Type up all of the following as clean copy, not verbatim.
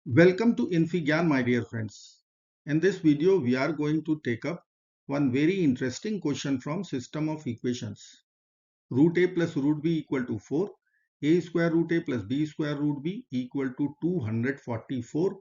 Welcome to infyGyan, my dear friends. In this video, we are going to take up one very interesting question from system of equations. Root a plus root b equal to 4. A square root a plus b square root b equal to 244.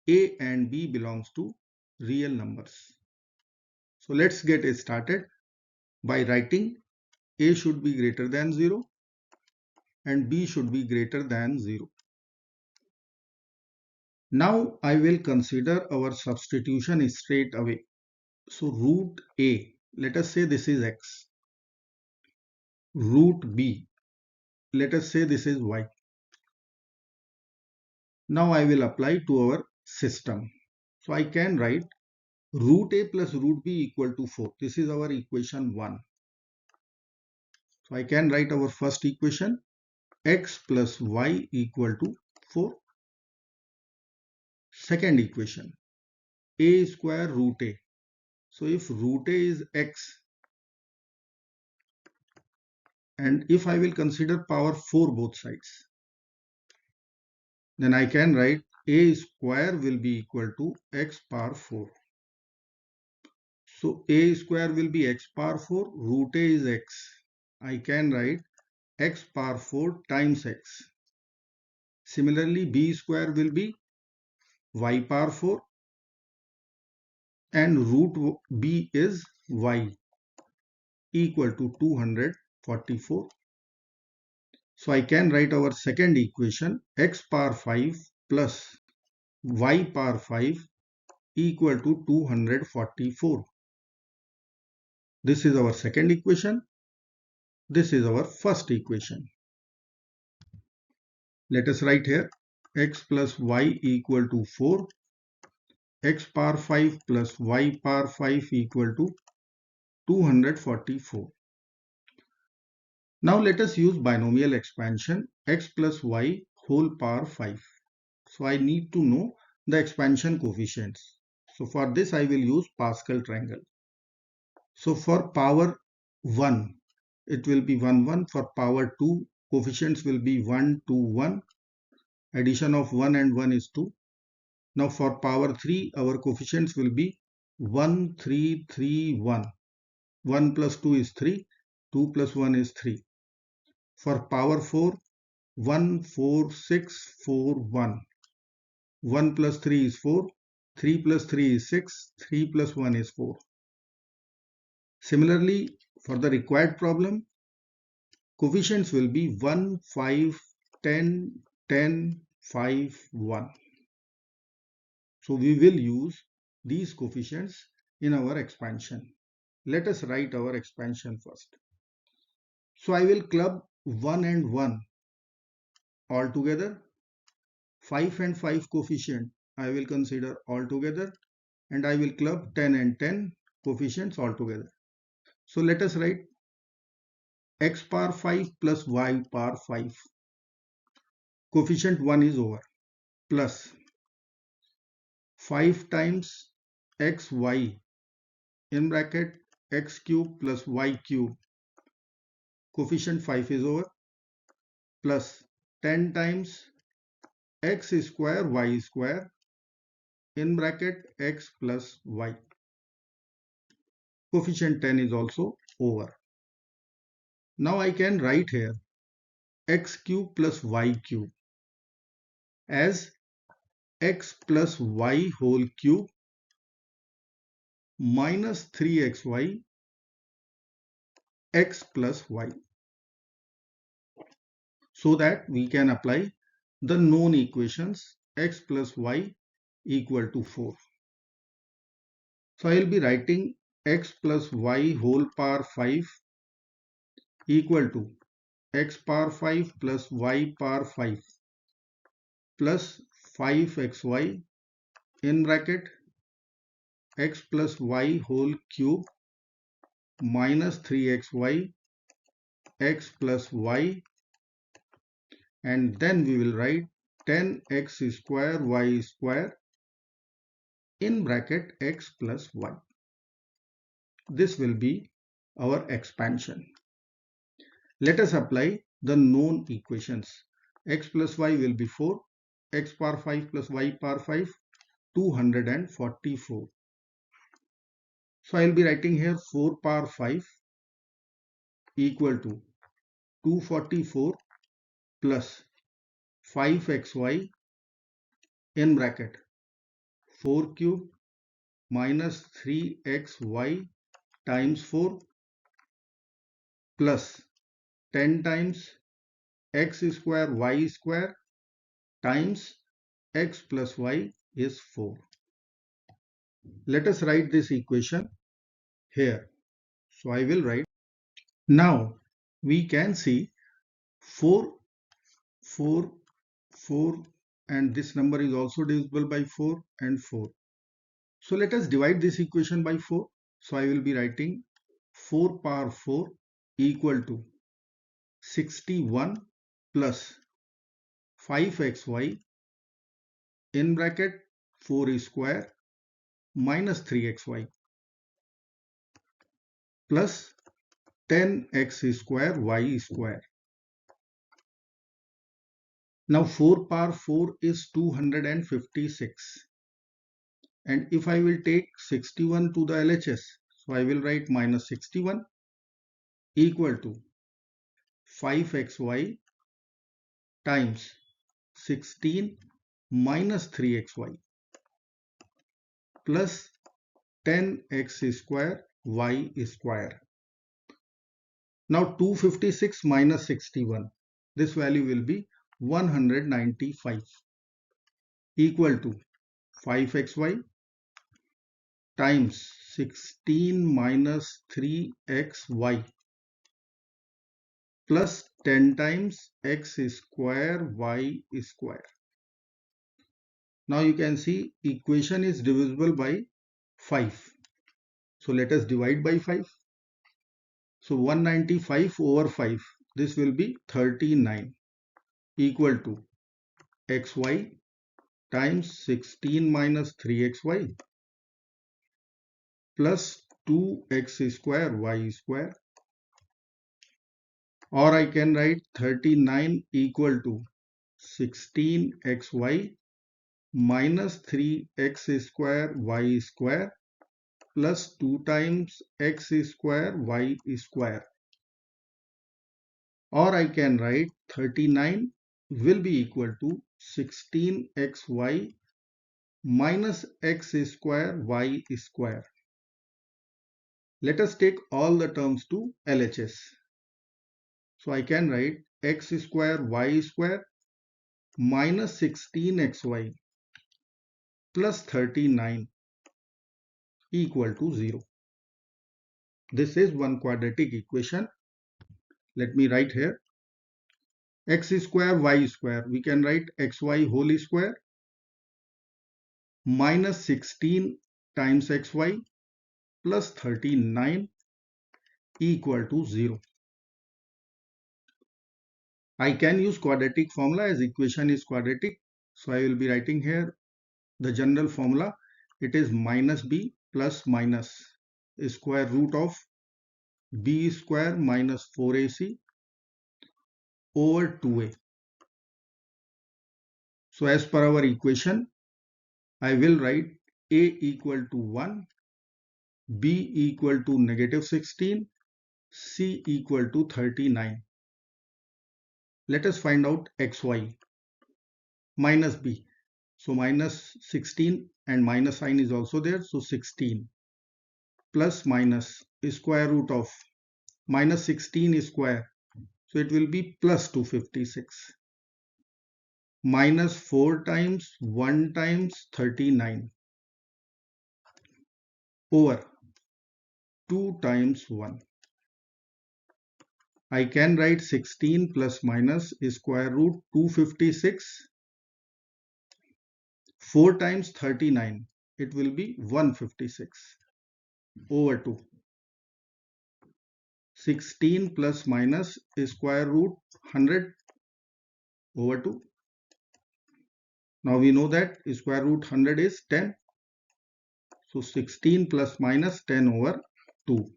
A and b belongs to real numbers. So let's get started by writing a should be greater than 0 and b should be greater than 0. Now I will consider our substitution straight away. So root a, let us say this is x. Root b, let us say this is y. Now I will apply to our system. So I can write root a plus root b equal to 4. This is our equation 1. So I can write our first equation, x plus y equal to 4. Second equation, a square root a. So if root a is x, and if I will consider power 4 both sides, then I can write a square will be equal to x power 4. So a square will be x power 4, root a is x. I can write x power 4 times x. Similarly, b square will be y power 4 and root b is y equal to 244. So I can write our second equation, x power 5 plus y power 5 equal to 244. This is our second equation. This is our first equation. Let us write here x plus y equal to 4, x power 5 plus y power 5 equal to 244. Now let us use binomial expansion, x plus y whole power 5. So I need to know the expansion coefficients. So for this I will use Pascal triangle. So for power 1, it will be 1, 1. For power 2, coefficients will be 1, 2, 1. Addition of 1 and 1 is 2. Now for power 3, our coefficients will be 1, 3, 3, 1. 1 plus 2 is 3. 2 plus 1 is 3. For power 4, 1, 4, 6, 4, 1. 1 plus 3 is 4. 3 plus 3 is 6. 3 plus 1 is 4. Similarly, for the required problem, coefficients will be 1, 5, 10, 10, 5, 1. So we will use these coefficients in our expansion. Let us write our expansion first. So I will club 1 and 1 all together. 5 and 5 coefficient I will consider all together, and I will club 10 and 10 coefficients all together. So let us write x power 5 plus y power 5. Coefficient 1 is over, plus 5 times xy in bracket x cube plus y cube. Coefficient 5 is over, plus 10 times x square y square in bracket x plus y. Coefficient 10 is also over. Now I can write here x cube plus y cube as x plus y whole cube minus 3xy x plus y, so that we can apply the known equations x plus y equal to 4. So I will be writing x plus y whole power 5 equal to x power 5 plus y power 5 plus 5xy in bracket x plus y whole cube minus 3xy x plus y, and then we will write 10x square y square in bracket x plus y. This will be our expansion. Let us apply the known equations. X plus y will be 4, x power 5 plus y power 5, 244. So I'll be writing here 4 power 5 equal to 244 plus 5xy in bracket 4 cube minus 3xy times 4 plus 10 times x square y square times x plus y is 4. Let us write this equation here. So I will write. Now we can see 4, 4, 4 and this number is also divisible by 4 and 4. So let us divide this equation by 4. So I will be writing 4 power 4 equal to 61 plus 5xy in bracket 4 square minus 3xy plus 10x square y square. Now 4 power 4 is 256. And if I will take 61 to the LHS, so I will write minus 61 equal to 5xy times 16 minus 3xy plus 10x square y square. Now 256 minus 61, this value will be 195 equal to 5xy times 16 minus 3xy plus 10 times x square y square. Now you can see equation is divisible by 5. So let us divide by 5. So 195 over 5, this will be 39 equal to xy times 16 minus 3xy plus 2x square y square, or I can write 39 equal to 16xy minus 3x square y square plus 2 times x square y square, or I can write 39 will be equal to 16xy minus x square y square. Let us take all the terms to LHS. So I can write x square y square minus 16xy plus 39 equal to 0. This is one quadratic equation. Let me write here. X square y square, we can write xy whole square minus 16 times xy plus 39 equal to 0. I can use quadratic formula as equation is quadratic. So I will be writing here the general formula. It is minus b plus minus square root of b square minus 4ac over 2a. So as per our equation, I will write a equal to 1, b equal to negative 16, c equal to 39. Let us find out xy minus b. So minus 16 and minus sign is also there. So 16 plus minus square root of minus 16 square. So it will be plus 256 minus 4 times 1 times 39 over 2 times 1. I can write 16 plus minus square root 256. 4 times 39, it will be 156 over 2. 16 plus minus square root 100 over 2. Now we know that square root 100 is 10. So 16 plus minus 10 over 2.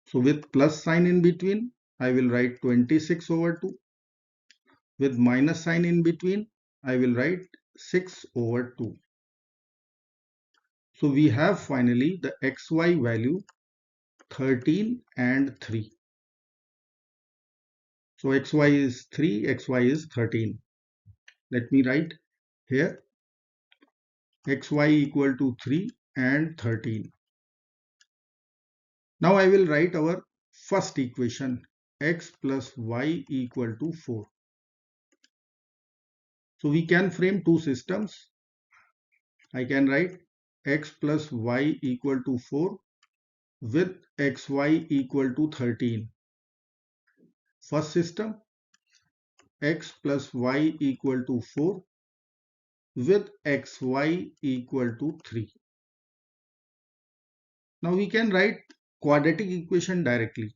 So with plus sign in between, I will write 26 over 2. with minus sign in between, I will write 6 over 2. So we have finally the xy value 13 and 3. So xy is 3, xy is 13. Let me write here xy equal to 3 and 13. Now I will write our first equation, x plus y equal to 4. So we can frame two systems. I can write x plus y equal to 4 with xy equal to 13. First system, x plus y equal to 4 with xy equal to 3. Now we can write quadratic equation directly.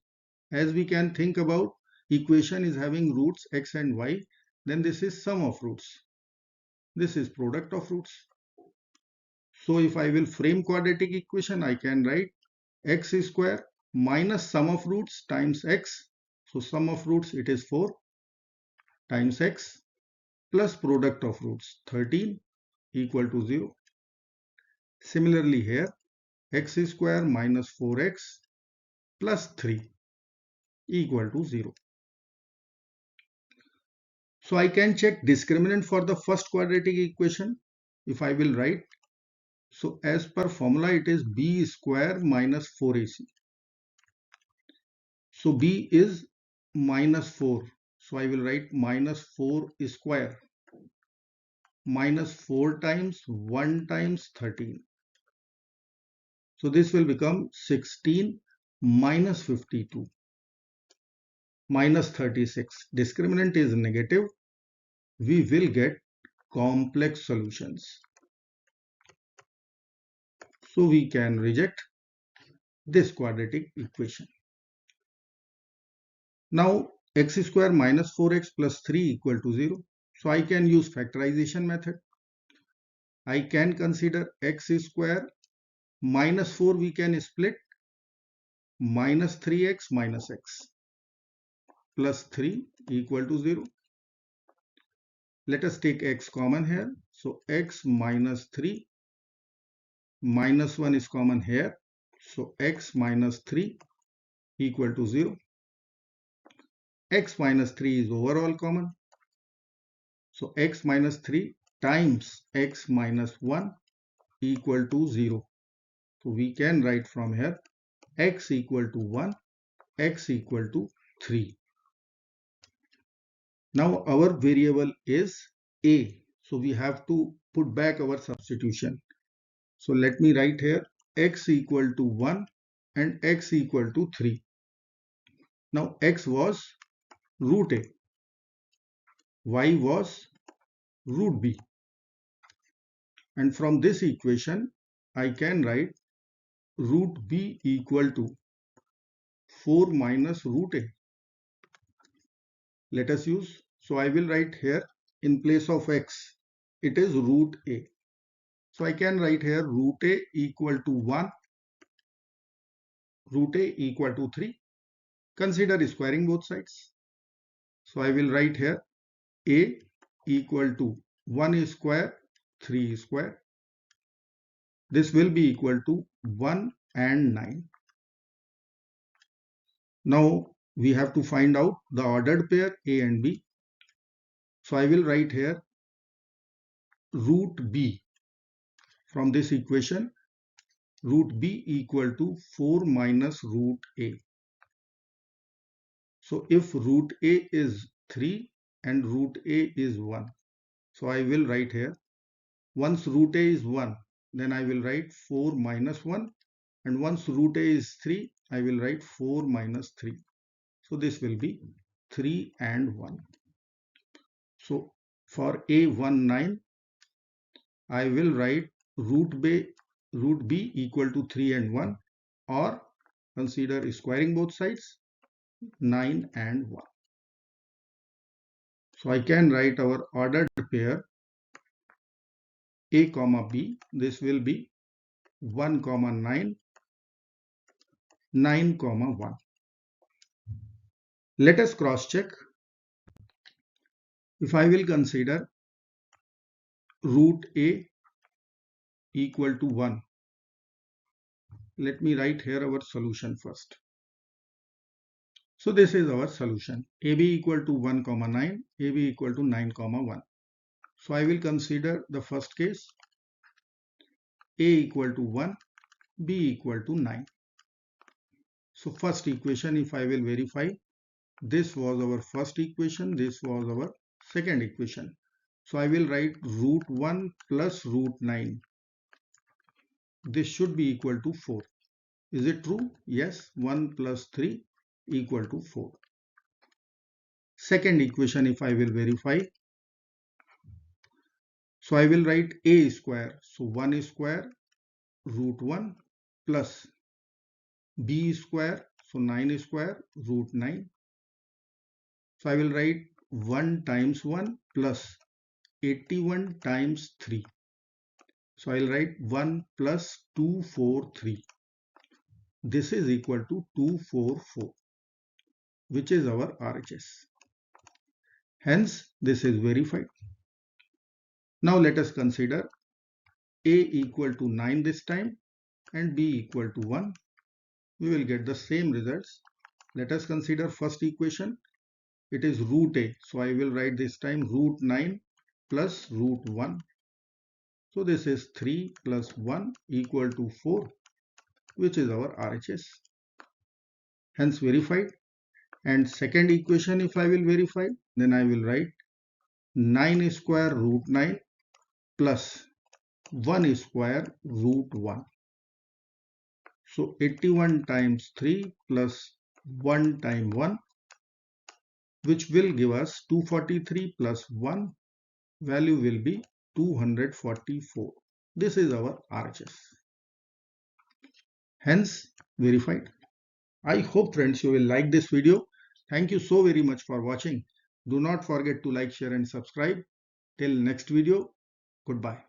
As we can think about equation is having roots x and y, then this is sum of roots. This is product of roots. So if I will frame quadratic equation, I can write x square minus sum of roots times x. So sum of roots, it is 4 times x plus product of roots 13 equal to 0. Similarly here, x square minus 4x plus 3 equal to 0. So I can check discriminant for the first quadratic equation. If I will write, so as per formula, it is b square minus 4ac. So b is minus 4. So I will write minus 4 square minus 4 times 1 times 13. So this will become 16 minus 52 minus 36. Discriminant is negative. We will get complex solutions. So we can reject this quadratic equation. Now x square minus 4x plus 3 equal to 0. So I can use factorization method. I can consider x square minus 4 we can split minus 3x minus x plus 3 equal to 0. Let us take x common here. So x minus 3 minus 1 is common here. So x minus 3 equal to 0. X minus 3 is overall common. So x minus 3 times x minus 1 equal to 0. So we can write from here x equal to 1, x equal to 3. Now our variable is a. So we have to put back our substitution. So let me write here x equal to 1 and x equal to 3. Now x was root a, y was root b. And from this equation, I can write root b equal to 4 minus root a. Let us use. So I will write here in place of x, it is root a. So I can write here root a equal to 1, root a equal to 3. Consider squaring both sides. So I will write here a equal to 1 square, 3 square. This will be equal to 1 and 9. Now we have to find out the ordered pair a and b. So I will write here root b. From this equation, root b equal to 4 minus root a. So if root a is 3 and root a is 1, so I will write here, once root a is 1, then I will write 4 minus 1, and once root a is 3, I will write 4 minus 3. So this will be 3 and 1. So for a19, I will write root b equal to 3 and 1, or consider squaring both sides, 9 and 1. So I can write our ordered pair a comma b. This will be 1 comma 9, 9 comma 1. Let us cross check. If I will consider root A equal to 1, let me write here our solution first. So this is our solution. AB equal to 1 comma 9, AB equal to 9 comma 1. So I will consider the first case, A equal to 1, B equal to 9. So first equation, if I will verify, this was our first equation, this was our second equation. So I will write root 1 plus root 9. This should be equal to 4. Is it true? Yes, 1 plus 3 equal to 4. Second equation, if I will verify, so I will write A square. So 1 square root 1 plus B square, so 9 square root 9. So I will write 1 times 1 plus 81 times 3. So I will write 1 plus 243. This is equal to 244, which is our RHS. Hence, this is verified. Now let us consider A equal to 9 this time and B equal to 1. We will get the same results. Let us consider first equation. It is root A. So I will write this time root 9 plus root 1. So this is 3 plus 1 equal to 4, which is our RHS. Hence verified. And second equation, if I will verify, then I will write 9 square root 9 plus 1 square root 1. So 81 times 3 plus 1 times 1, which will give us 243 plus 1, value will be 244. This is our RHS. Hence verified. I hope friends you will like this video. Thank you so very much for watching. Do not forget to like, share and subscribe. Till next video, goodbye.